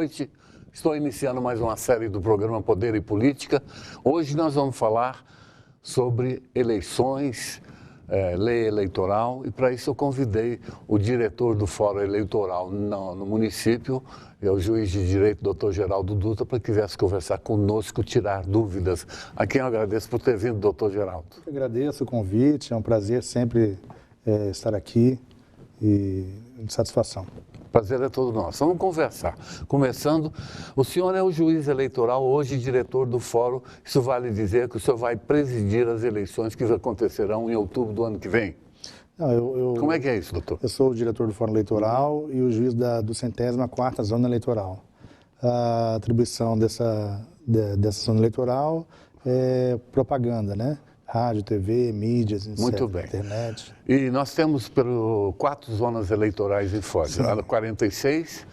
noite. Estou iniciando mais uma série do programa Poder e Política. Hoje nós vamos falar sobre eleições, lei eleitoral, e para isso eu convidei o diretor do Fórum Eleitoral no município, o juiz de direito, doutor Geraldo Dutra, para que viesse conversar conosco, tirar dúvidas. A quem eu agradeço por ter vindo, doutor Geraldo. Eu agradeço o convite, é um prazer sempre estar aqui e satisfação. Prazer é todo nosso. Vamos conversar. Começando, o senhor é o juiz eleitoral, hoje diretor do Fórum. Isso vale dizer que o senhor vai presidir as eleições que acontecerão em outubro do ano que vem? Não, Como é que é isso, doutor? Eu sou o diretor do Fórum Eleitoral e o juiz do 104ª Zona Eleitoral. A atribuição dessa zona eleitoral é propaganda, né? Rádio, TV, mídias, Muito bem. internet. E nós temos 4 zonas eleitorais em Foz. A 46,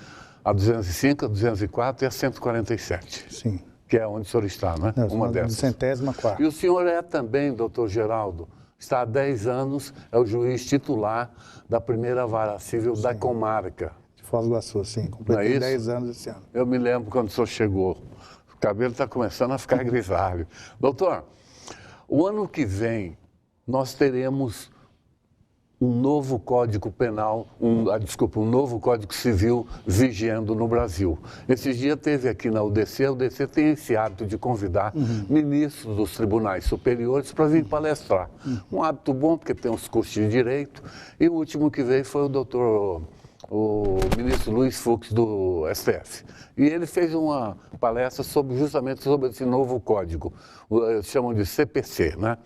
a 205, a 204 e a 147. Sim. Que é onde o senhor está, não é? Uma dessas. 104ª. E o senhor é também, doutor Geraldo, está há 10 anos, é o juiz titular da primeira vara civil da comarca. De Foz do Iguaçu, sim. Completei 10 anos esse ano. Eu me lembro quando o senhor chegou. O cabelo está começando a ficar grisalho. Doutor, o ano que vem nós teremos um novo Código Penal, um novo Código Civil vigiando no Brasil. Esses dias teve aqui na UDC, a UDC tem esse hábito de convidar ministros dos tribunais superiores para vir palestrar. Um hábito bom, porque tem os cursos de direito, e o último que veio foi o ministro Luiz Fux do STF. E ele fez uma palestra justamente sobre esse novo código, chamam de CPC, né?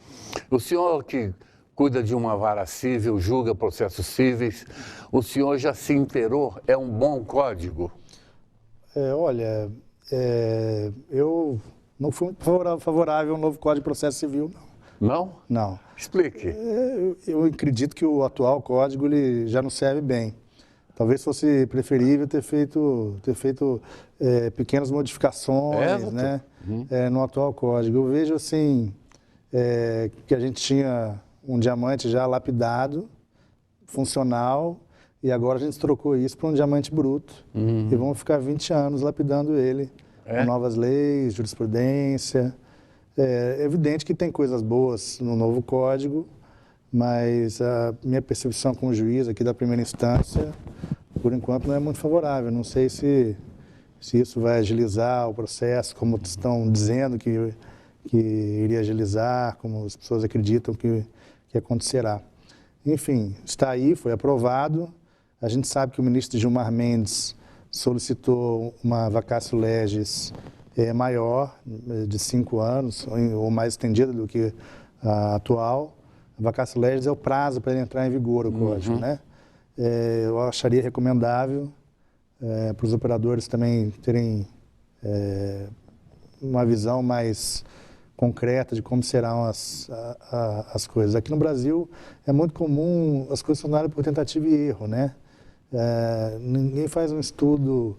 O senhor que cuida de uma vara civil, julga processos cíveis, o senhor já se inteirou? É um bom código? Olha, eu não fui muito favorável ao novo Código de Processo Civil, não. Não? Não. Explique. Eu acredito que o atual código ele já não serve bem. Talvez fosse preferível ter feito pequenas modificações, né, no atual código. Eu vejo assim que a gente tinha um diamante já lapidado, funcional, e agora a gente trocou isso para um diamante bruto. E vamos ficar 20 anos lapidando ele, com novas leis, jurisprudência. É evidente que tem coisas boas no novo código, mas a minha percepção como juiz aqui da primeira instância, por enquanto, não é muito favorável. Não sei se isso vai agilizar o processo, como estão dizendo que iria agilizar, como as pessoas acreditam que acontecerá. Enfim, está aí, foi aprovado. A gente sabe que o ministro Gilmar Mendes solicitou uma vacatio legis maior, de 5 anos, ou mais estendida do que a atual. A vacatio legis é o prazo para ele entrar em vigor, o código, né? Eu acharia recomendável para os operadores também terem uma visão mais concreta de como serão as coisas. Aqui no Brasil é muito comum as coisas funcionarem por tentativa e erro, né? Ninguém faz um estudo,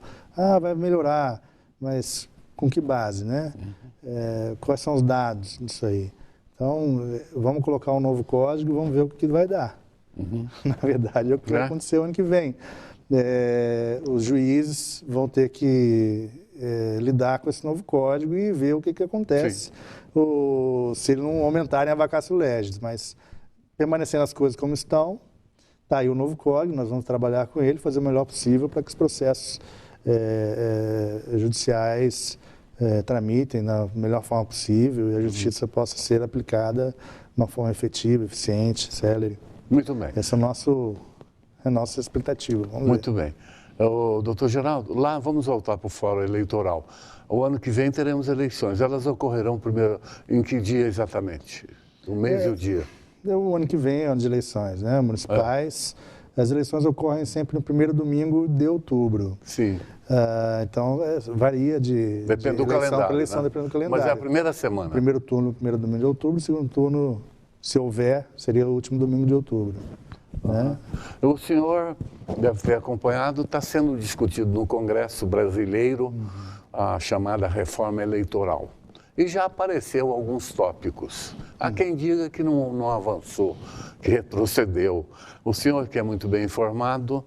vai melhorar, mas com que base, né? Quais são os dados disso aí? Então, vamos colocar um novo código e vamos ver o que vai dar. Na verdade, é o que vai acontecer o ano que vem. Os juízes vão ter que lidar com esse novo código e ver o que acontece se eles não aumentarem a vacatio legis. Mas, permanecendo as coisas como estão, está aí o novo código, nós vamos trabalhar com ele, fazer o melhor possível para que os processos judiciais tramitem da melhor forma possível e a justiça possa ser aplicada de uma forma efetiva, eficiente, célere. Muito bem. Essa é a nossa expectativa. Muito bem. Doutor Geraldo, lá vamos voltar para o Fórum Eleitoral. O ano que vem teremos eleições. Elas ocorrerão primeiro em que dia exatamente? O mês e o dia? O ano que vem é ano de eleições, né? Municipais. As eleições ocorrem sempre no primeiro domingo de outubro. Sim. Então, varia depende do calendário, eleição, né? depende do calendário. Mas é a primeira semana? Primeiro turno, primeiro domingo de outubro. Segundo turno, se houver, seria o último domingo de outubro. Né? O senhor deve ter acompanhado, está sendo discutido no Congresso Brasileiro a chamada reforma eleitoral. E já apareceu alguns tópicos. Há quem diga que não avançou, que retrocedeu. O senhor, que é muito bem informado,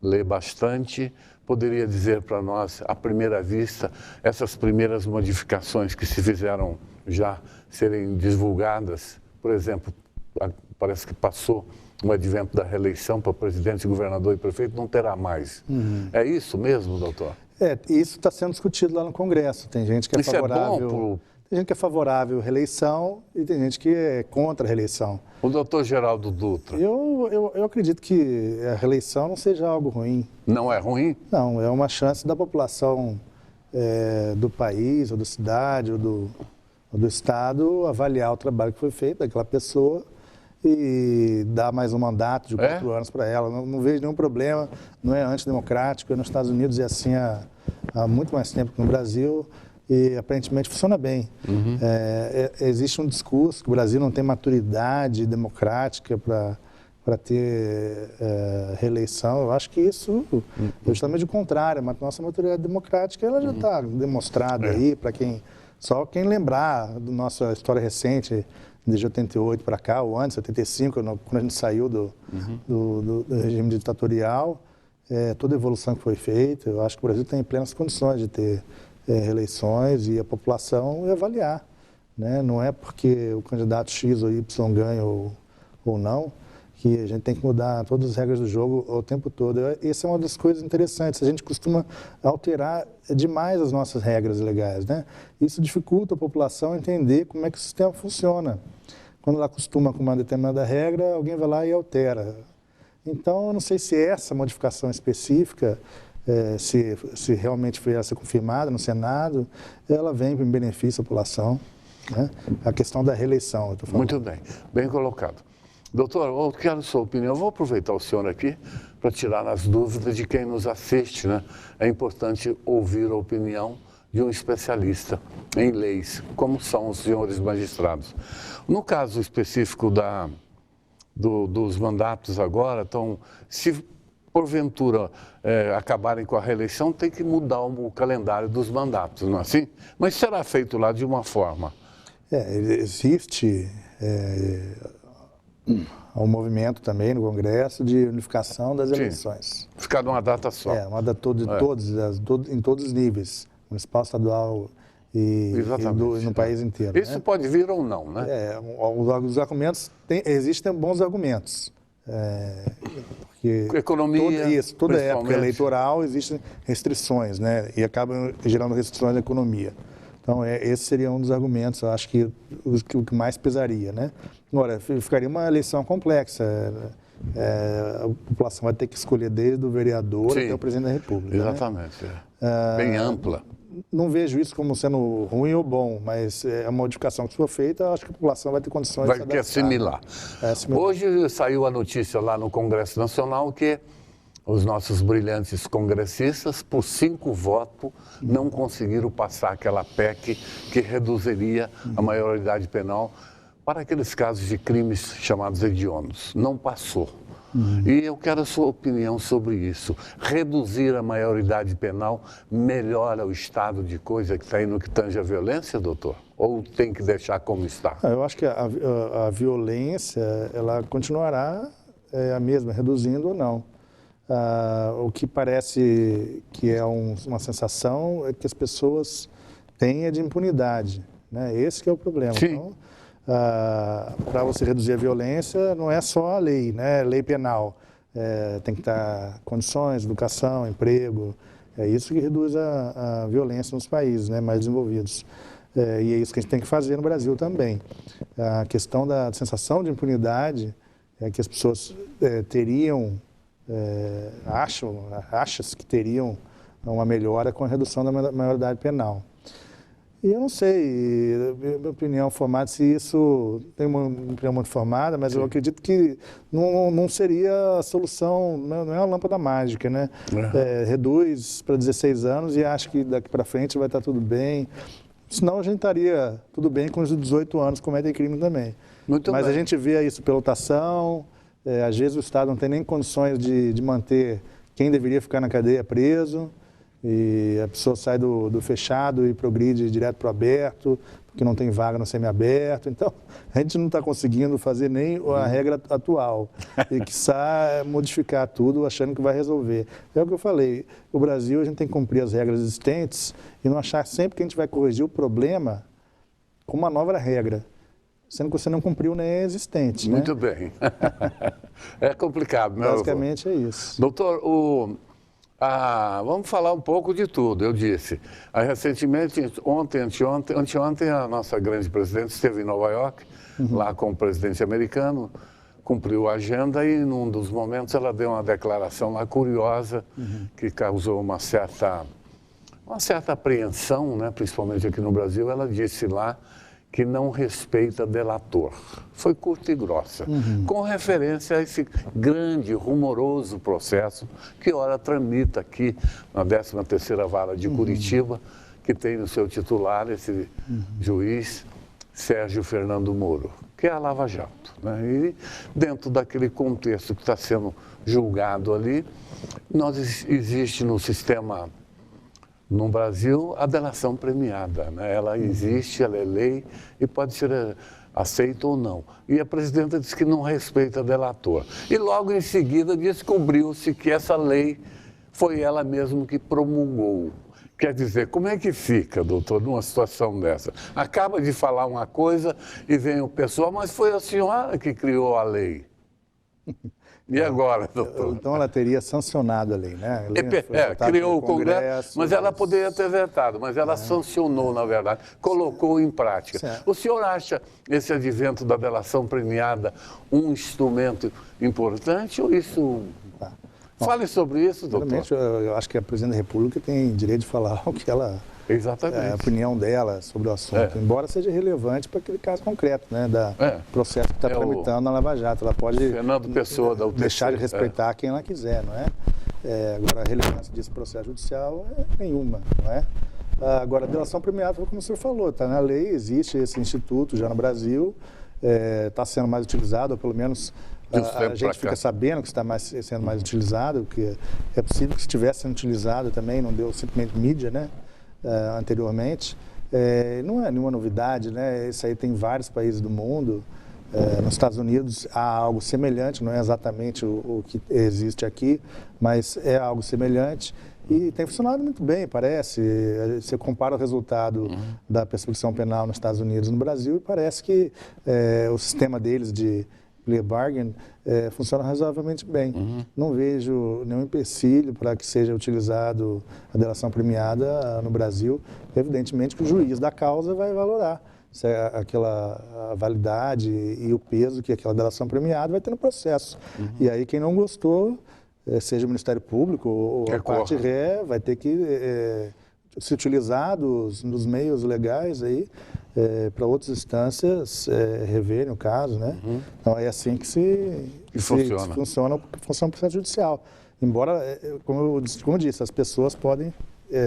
lê bastante, poderia dizer para nós, à primeira vista, essas primeiras modificações que se fizeram já serem divulgadas? Por exemplo, parece que passou o advento da reeleição para presidente, governador e prefeito, não terá mais. É isso mesmo, doutor? Isso está sendo discutido lá no Congresso. Tem gente que é favorável. É bom Tem gente que é favorável à reeleição e tem gente que é contra a reeleição. O doutor Geraldo Dutra. Eu acredito que a reeleição não seja algo ruim. Não é ruim? Não, é uma chance da população do país, ou da cidade, ou do estado avaliar o trabalho que foi feito daquela pessoa e dar mais um mandato de 4 anos para ela. Não vejo nenhum problema, não é antidemocrático. Nos Estados Unidos é assim há muito mais tempo que no Brasil. E aparentemente funciona bem. Existe um discurso que o Brasil não tem maturidade democrática para ter reeleição. Eu acho que isso é justamente o contrário. A nossa maturidade democrática ela já está demonstrada aí para só quem lembrar da nossa história recente, desde 88 para cá, ou antes, 85, quando a gente saiu do regime ditatorial, toda a evolução que foi feita. Eu acho que o Brasil tem plenas condições de ter reeleições e a população avaliar, né? Não é porque o candidato X ou Y ganha ou não que a gente tem que mudar todas as regras do jogo o tempo todo. Essa é uma das coisas interessantes. A gente costuma alterar demais as nossas regras legais, né? Isso dificulta a população entender como é que o sistema funciona. Quando ela acostuma com uma determinada regra, alguém vai lá e altera. Então, eu não sei se essa modificação específica se realmente vier a ser confirmada no Senado, ela vem em benefício da população, né? A questão da reeleição, eu estou falando. Muito bem, bem colocado. Doutor, eu quero a sua opinião. Eu vou aproveitar o senhor aqui para tirar as dúvidas de quem nos assiste, né? É importante ouvir a opinião de um especialista em leis, como são os senhores magistrados. No caso específico dos mandatos agora, então, se porventura acabarem com a reeleição, tem que mudar o calendário dos mandatos, não é assim? Mas será feito lá de uma forma? Existe um movimento também no Congresso de unificação das eleições. Ficar numa data só. Uma data em todos os níveis, municipal, estadual e no país inteiro. Isso pode vir ou não, né? Os argumentos, existem bons argumentos. Porque economia, toda época eleitoral existem restrições, né? E acabam gerando restrições na economia. Então, esse seria um dos argumentos, eu acho que o que mais pesaria, né? Agora, ficaria uma eleição complexa. A população vai ter que escolher desde o vereador até o presidente da República. Exatamente. Né? Bem ampla. Não vejo isso como sendo ruim ou bom, mas é uma modificação que for feita, acho que a população vai ter condições de se adaptar. Assimilar. Hoje saiu a notícia lá no Congresso Nacional que os nossos brilhantes congressistas, por 5 votos, não conseguiram passar aquela PEC que reduziria a maioridade penal para aqueles casos de crimes chamados hediondos. Não passou. E eu quero a sua opinião sobre isso. Reduzir a maioridade penal melhora o estado de coisa que está aí no que tange a violência, doutor? Ou tem que deixar como está? Eu acho que a violência, ela continuará a mesma, reduzindo ou não. O que parece que é uma sensação é que as pessoas têm de impunidade, né? Esse que é o problema. Sim. Então, para você reduzir a violência, não é só a lei, né? Lei penal. Tem que estar condições, educação, emprego. É isso que reduz a violência nos países, né, mais desenvolvidos. E é isso que a gente tem que fazer no Brasil também. A questão da sensação de impunidade é que as pessoas teriam, acham-se que teriam uma melhora com a redução da maioridade penal. E eu não sei, minha opinião formada, se isso tem uma opinião muito formada, mas eu acredito que não seria a solução, não é uma lâmpada mágica, né? Reduz para 16 anos e acha que daqui para frente vai estar tudo bem. Senão a gente estaria tudo bem com os 18 anos, cometem crime também. Mas a gente vê isso pela lotação, às vezes o Estado não tem nem condições de manter quem deveria ficar na cadeia preso. e a pessoa sai do fechado e progride direto para o aberto, porque não tem vaga no semiaberto. Então, a gente não está conseguindo fazer nem a regra atual. E quiçá modificar tudo achando que vai resolver. É o que eu falei, o Brasil a gente tem que cumprir as regras existentes e não achar sempre que a gente vai corrigir o problema com uma nova regra, sendo que você não cumpriu nem a existente. Muito bem. É complicado, né? Basicamente é isso. Doutor, vamos falar um pouco de tudo, eu disse. Recentemente, anteontem, a nossa grande presidente esteve em Nova York, lá com o presidente americano, cumpriu a agenda e, num dos momentos, ela deu uma declaração lá curiosa, que causou uma certa apreensão, né? Principalmente aqui no Brasil. Ela disse lá que não respeita delator. Foi curta e grossa, com referência a esse grande, rumoroso processo que ora tramita aqui na 13ª Vara de Curitiba, que tem no seu titular esse juiz Sérgio Fernando Moro, que é a Lava Jato, né? E dentro daquele contexto que está sendo julgado ali, existe no sistema, no Brasil, a delação premiada, né? Ela existe, ela é lei e pode ser aceita ou não. E a presidenta disse que não respeita delator. E logo em seguida descobriu-se que essa lei foi ela mesma que promulgou. Quer dizer, como é que fica, doutor, numa situação dessa? Acaba de falar uma coisa e vem o pessoal, mas foi a senhora que criou a lei. E agora, doutor? Então ela teria sancionado a lei, né? Criou o Congresso, mas ela poderia ter vetado, mas ela sancionou, na verdade, colocou em prática. Certo. O senhor acha esse advento da delação premiada um instrumento importante ou isso... Fale sobre isso, doutor. Realmente, eu acho que a presidente da República tem direito de falar o que ela... Exatamente. A opinião dela sobre o assunto, embora seja relevante para aquele caso concreto, né, processo que está tramitando na Lava Jato. Ela pode Fernando Pessoa, da UTC, deixar de respeitar quem ela quiser, não é? Agora, a relevância desse processo judicial é nenhuma, não é? Agora, a delação premiada, como o senhor falou, está na lei, existe esse instituto já no Brasil, está sendo mais utilizado, ou pelo menos... A gente fica sabendo que está sendo mais utilizado, porque é possível que estivesse sendo utilizado também, não deu simplesmente mídia, né, anteriormente. Não é nenhuma novidade, né? Isso aí tem vários países do mundo. Nos Estados Unidos há algo semelhante, não é exatamente o que existe aqui, mas é algo semelhante. E tem funcionado muito bem, parece. Você compara o resultado da persecução penal nos Estados Unidos e no Brasil e parece que o sistema deles de plea bargain funciona razoavelmente bem. Não vejo nenhum empecilho para que seja utilizado a delação premiada no Brasil. Evidentemente que o juiz da causa vai valorar se a validade e o peso que aquela delação premiada vai ter no processo. E aí quem não gostou, seja o Ministério Público ou a parte ré, vai ter que se utilizar dos meios legais aí para outras instâncias reverem o caso, né? Então é assim que funciona o processo judicial. Embora, como eu disse, as pessoas podem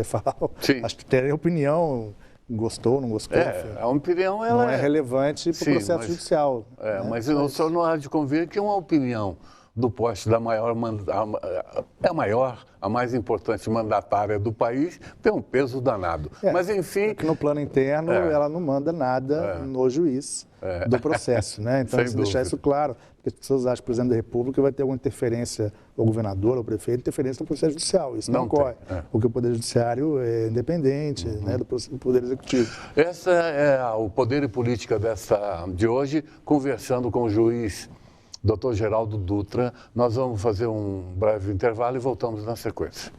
falar, acho que terem opinião, gostou, não gostou. A opinião não é relevante para o processo judicial. Mas o senhor não há de convir que uma opinião do poste da a mais importante mandatária do país, tem um peso danado. Mas, enfim... no plano interno, ela não manda nada no juiz do processo, né? Então, deixar isso claro, porque as pessoas acham que o presidente da República vai ter alguma interferência, ou governador, ou prefeito, interferência no processo judicial. Isso não ocorre, porque o Poder Judiciário é independente né, do Poder Executivo. Essa é o Poder e Política de hoje, conversando com o juiz Dr. Geraldo Dutra. Nós vamos fazer um breve intervalo e voltamos na sequência.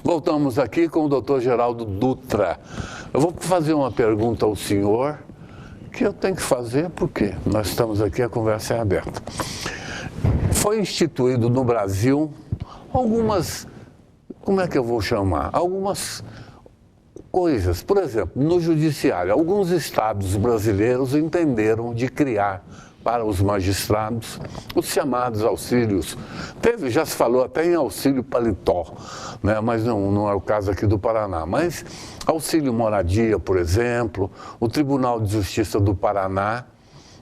Voltamos aqui com o Dr. Geraldo Dutra. Eu vou fazer uma pergunta ao senhor, que eu tenho que fazer porque nós estamos aqui, a conversa é aberta. Foi instituído no Brasil algumas, como é que eu vou chamar? Algumas coisas. Por exemplo, no judiciário, alguns estados brasileiros entenderam de criar para os magistrados, os chamados auxílios. Já se falou até em auxílio paletó, né? Mas não é o caso aqui do Paraná. Mas auxílio moradia, por exemplo, o Tribunal de Justiça do Paraná,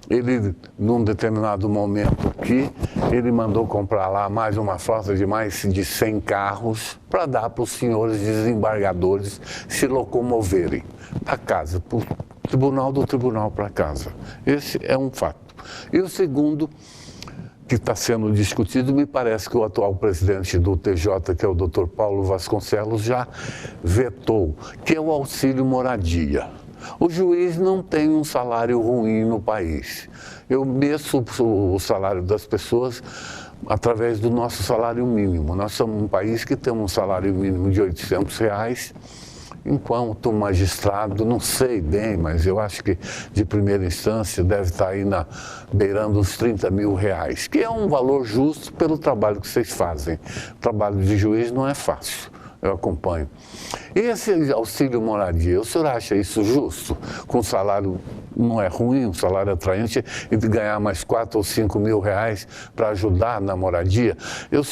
ele, num determinado momento aqui, ele mandou comprar lá mais uma frota de mais de 100 carros para dar para os senhores desembargadores se locomoverem da casa, para o tribunal, do tribunal para casa. Esse é um fato. E o segundo, que está sendo discutido, me parece que o atual presidente do TJ, que é o Dr. Paulo Vasconcelos, já vetou, que é o auxílio moradia. O juiz não tem um salário ruim no país. Eu meço o salário das pessoas através do nosso salário mínimo. Nós somos um país que tem um salário mínimo de R$800, enquanto o magistrado, não sei bem, mas eu acho que de primeira instância deve estar aí beirando os R$30 mil, que é um valor justo pelo trabalho que vocês fazem. O trabalho de juiz não é fácil, eu acompanho. E esse auxílio moradia, o senhor acha isso justo? Com salário não é ruim, um salário atraente, e de ganhar mais R$4 ou R$5 mil para ajudar na moradia? Eu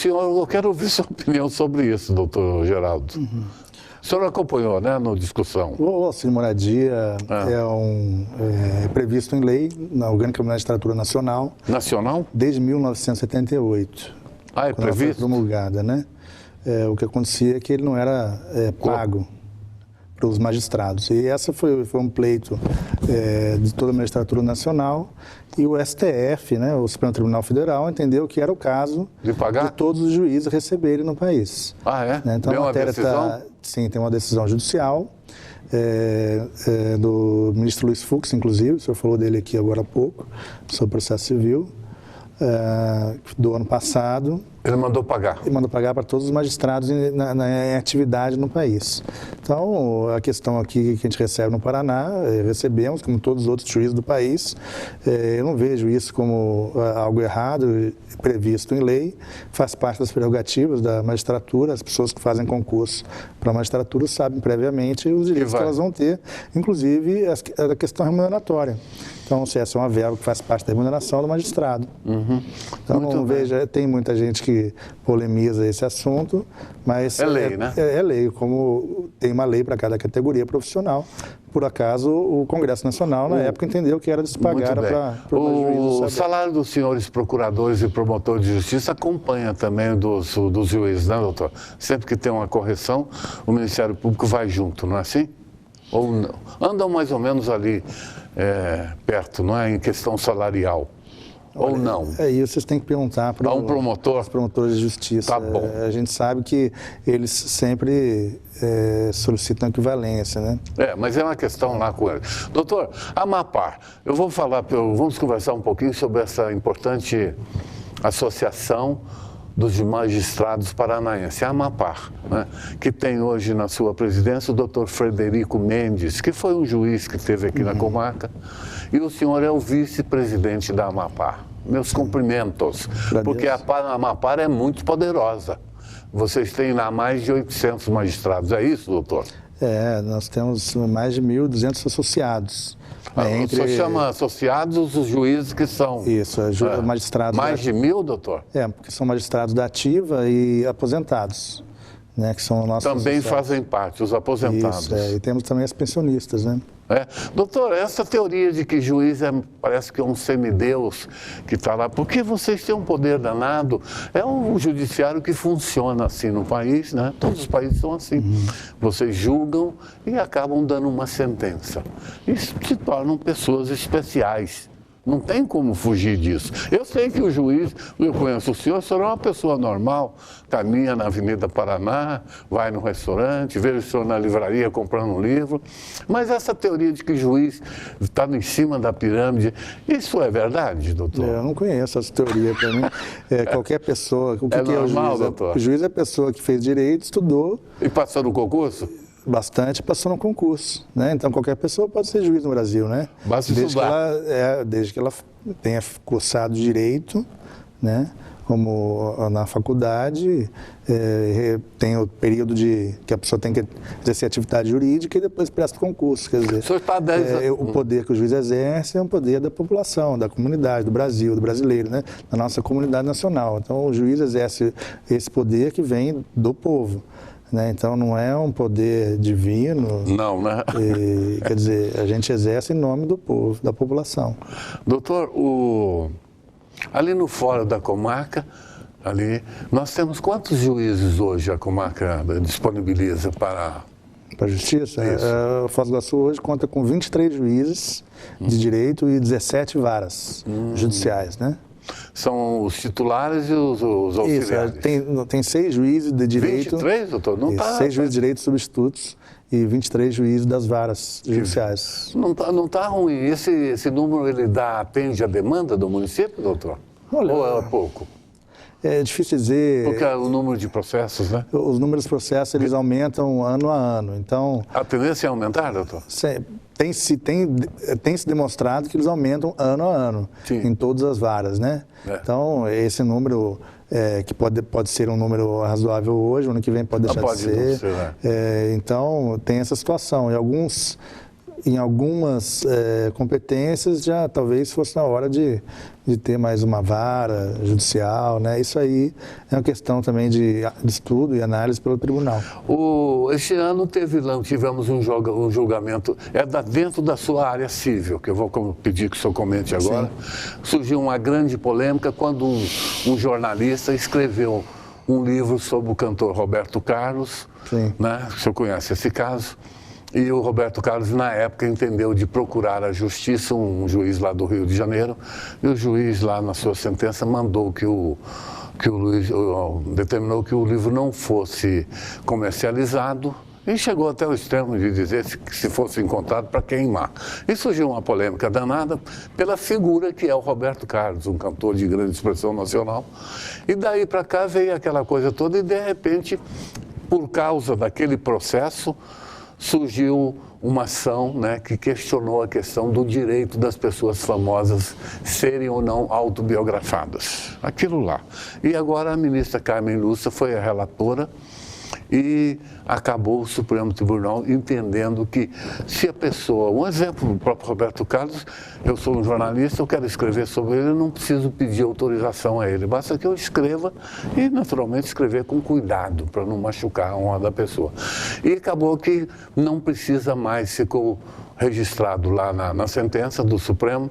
quero ouvir sua opinião sobre isso, doutor Geraldo. Uhum. O senhor acompanhou, né, na discussão? O auxílio moradia é previsto em lei na Orgânica da Magistratura Nacional. Nacional? Desde 1978. Ah, é previsto? Ela foi promulgada, né? O que acontecia é que ele não era pago para os magistrados. E essa foi um pleito de toda a magistratura nacional, e o STF, né, o Supremo Tribunal Federal, entendeu que era o caso de pagar? De todos os juízes receberem no país. Ah, é? Né? Então, deu uma decisão? Sim, tem uma decisão judicial do ministro Luiz Fux, inclusive, o senhor falou dele aqui agora há pouco, sobre processo civil, do ano passado. Ele mandou pagar? Ele mandou pagar para todos os magistrados em atividade no país. Então, a questão aqui que a gente recebe no Paraná, recebemos, como todos os outros juízes do país. Eu não vejo isso como algo errado, previsto em lei. Faz parte das prerrogativas da magistratura. As pessoas que fazem concurso para a magistratura sabem previamente os direitos que elas vão ter, inclusive a questão remuneratória. Então, se essa é uma verba que faz parte da remuneração do magistrado. Uhum. Então, veja, tem muita gente que polemiza esse assunto, mas... É lei, né? É lei, como tem uma lei para cada categoria profissional. Por acaso, o Congresso Nacional, na época, entendeu que era de se pagar para o salário dos senhores procuradores e promotores de justiça acompanha também dos juízes, né, doutor? Sempre que tem uma correção, o Ministério Público vai junto, não é assim? Ou não? Andam mais ou menos ali perto, não é? Em questão salarial. Ou não? Isso vocês têm que perguntar para um promotor? Os promotores de justiça. Tá bom. A gente sabe que eles sempre solicitam equivalência, né? Mas é uma questão lá com eles. Doutor, Amapar, vamos conversar um pouquinho sobre essa importante associação dos magistrados paranaenses, a Amapar, né, que tem hoje na sua presidência o doutor Frederico Mendes, que foi um juiz que esteve aqui na comarca, e o senhor é o vice-presidente da Amapar. Meus cumprimentos, porque a Amapar é muito poderosa. Vocês têm lá mais de 800 magistrados, é isso, doutor? Nós temos mais de 1.200 associados. Só chama associados os juízes que são... Isso, magistrados... Mais de 1.000, doutor? Porque são magistrados da ativa e aposentados, né, que são nossos também associados. Fazem parte, os aposentados. Isso, e temos também as pensionistas, né? Doutor, essa teoria de que juiz parece que é um semideus que está lá, porque vocês têm um poder danado, é um judiciário que funciona assim no país, né? Todos os países são assim. Vocês julgam e acabam dando uma sentença. E se tornam pessoas especiais. Não tem como fugir disso. Eu sei que o juiz, eu conheço o senhor é uma pessoa normal, caminha na Avenida Paraná, vai no restaurante, vejo o senhor na livraria comprando um livro, mas essa teoria de que o juiz está em cima da pirâmide, isso é verdade, doutor? Eu não conheço essa teoria. Para mim, qualquer pessoa... O que normal, é o juiz? Doutor? O juiz é a pessoa que fez direito, estudou... E passou no concurso? Bastante, passou no concurso, né? Então qualquer pessoa pode ser juiz no Brasil, né? Basta estudar. Desde que ela tenha cursado direito, né? na faculdade, tem o período que a pessoa tem que exercer atividade jurídica e depois presta concurso. Quer dizer, o senhor está 10 anos. O poder que o juiz exerce é um poder da população, da comunidade, do Brasil, do brasileiro, né? Da nossa comunidade nacional. Então, o juiz exerce esse poder que vem do povo. Né? Então, não é um poder divino. Não, né? Quer dizer, a gente exerce em nome do povo, da população. Doutor, ali no fórum da comarca, nós temos quantos juízes hoje a comarca disponibiliza para a justiça? A Foz do Iguaçu hoje conta com 23 juízes de direito e 17 varas judiciais, né? São os titulares e os auxiliares. Isso, tem 6 juízes de direito. 23, doutor? Não está. 6 juízes de direito substitutos e 23 juízes das varas judiciais. Não tá ruim. Esse número, ele atende a demanda do município, doutor? Olha, ou é pouco? É difícil dizer. Porque é o número de processos, né? Os números de processos, eles aumentam ano a ano. Então, a tendência é aumentar, doutor? Tem se demonstrado que eles aumentam ano a ano, em todas as varas, né? Então, esse número, que pode ser um número razoável hoje, ano que vem pode deixar de ser. Então, tem essa situação. Em algumas competências, já talvez fosse na hora de ter mais uma vara judicial, né? Isso aí é uma questão também de estudo e análise pelo tribunal. Este ano tivemos um julgamento, dentro da sua área civil, que eu vou pedir que o senhor comente agora. Sim. Surgiu uma grande polêmica quando um jornalista escreveu um livro sobre o cantor Roberto Carlos. Sim. Né? O senhor conhece esse caso? E o Roberto Carlos, na época, entendeu de procurar a justiça, um juiz lá do Rio de Janeiro, e o juiz lá, na sua sentença, mandou determinou que o livro não fosse comercializado, e chegou até o extremo de dizer que se fosse encontrado para queimar. E surgiu uma polêmica danada pela figura que é o Roberto Carlos, um cantor de grande expressão nacional. E daí para cá veio aquela coisa toda e, de repente, por causa daquele processo, surgiu uma ação, né, que questionou a questão do direito das pessoas famosas serem ou não autobiografadas. Aquilo lá. E agora a ministra Carmen Lúcia foi a relatora e acabou o Supremo Tribunal entendendo que se a pessoa, um exemplo, o próprio Roberto Carlos, eu sou um jornalista, eu quero escrever sobre ele, eu não preciso pedir autorização a ele, basta que eu escreva e naturalmente escrever com cuidado para não machucar a honra da pessoa. E acabou que não precisa mais, ficou registrado lá na sentença do Supremo.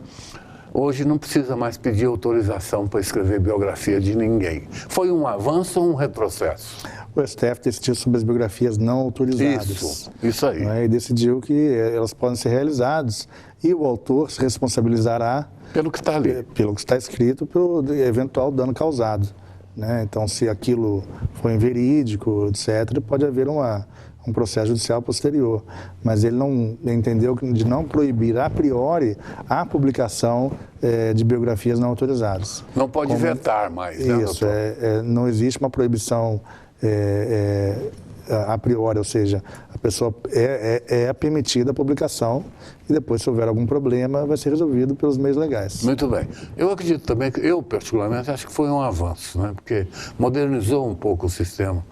Hoje não precisa mais pedir autorização para escrever biografia de ninguém. Foi um avanço ou um retrocesso? O STF decidiu sobre as biografias não autorizadas. Isso aí. Né? E decidiu que elas podem ser realizadas e o autor se responsabilizará pelo que está ali. Pelo que está escrito, pelo eventual dano causado. Né? Então, se aquilo for inverídico, etc., pode haver um processo judicial posterior. Mas ele não entendeu de não proibir a priori a publicação de biografias não autorizadas. Não pode vetar mais, né, isso, não existe uma proibição a priori, ou seja, a pessoa é permitida a publicação e depois, se houver algum problema, vai ser resolvido pelos meios legais. Muito bem. Eu acredito também que, eu particularmente, acho que foi um avanço, né? Porque modernizou um pouco o sistema.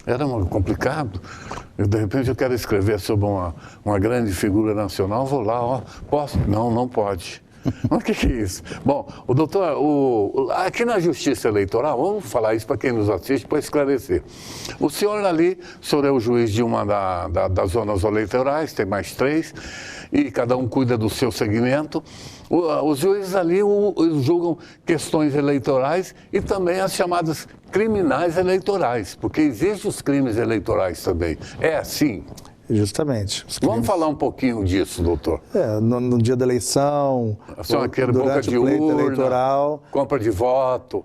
Era complicado. De repente eu quero escrever sobre uma grande figura nacional, vou lá, posso? Não pode. O que é isso? Bom, o doutor, aqui na Justiça Eleitoral, vamos falar isso para quem nos assiste, para esclarecer. O senhor é o juiz de uma das zonas eleitorais, tem mais 3, e cada um cuida do seu segmento. Os juízes ali julgam questões eleitorais e também as chamadas criminais eleitorais, porque existem os crimes eleitorais também. É assim? Justamente. Vamos falar um pouquinho disso, doutor. No dia da eleição, durante o pleito eleitoral, compra de voto.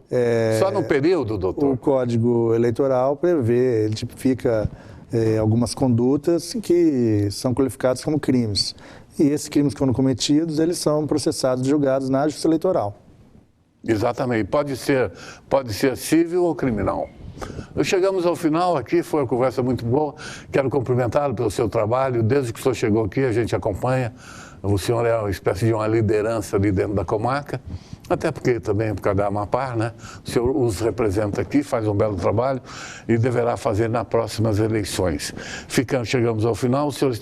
Só no período, doutor? O Código Eleitoral prevê, ele tipifica algumas condutas que são qualificadas como crimes. E esses crimes, quando cometidos, eles são processados e julgados na Justiça Eleitoral. Exatamente. Pode ser civil ou criminal. Chegamos ao final aqui, foi uma conversa muito boa. Quero cumprimentá-lo pelo seu trabalho. Desde que o senhor chegou aqui, a gente acompanha. O senhor é uma espécie de uma liderança ali dentro da comarca. Até porque também, por causa da Amapá, né? O senhor os representa aqui, faz um belo trabalho e deverá fazer nas próximas eleições. Chegamos ao final, os senhores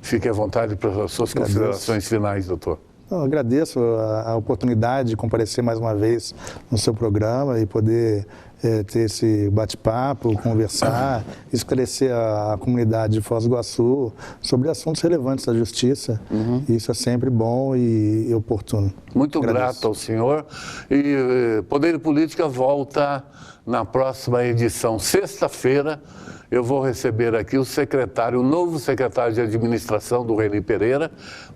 fiquem à vontade para as suas considerações finais, doutor. Eu agradeço a oportunidade de comparecer mais uma vez no seu programa e poder ter esse bate-papo, conversar, esclarecer a comunidade de Foz do Iguaçu sobre assuntos relevantes da justiça. Isso é sempre bom e oportuno. Muito grato ao senhor. E Poder e Política volta na próxima edição, sexta-feira. Eu vou receber aqui o novo secretário de administração do Reni Pereira,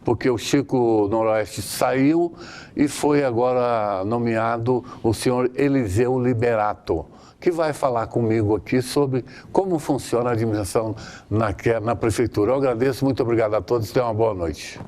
porque o Chico Noroeste saiu e foi agora nomeado o senhor Eliseu Liberato, que vai falar comigo aqui sobre como funciona a administração na prefeitura. Eu agradeço, muito obrigado a todos, tenham uma boa noite.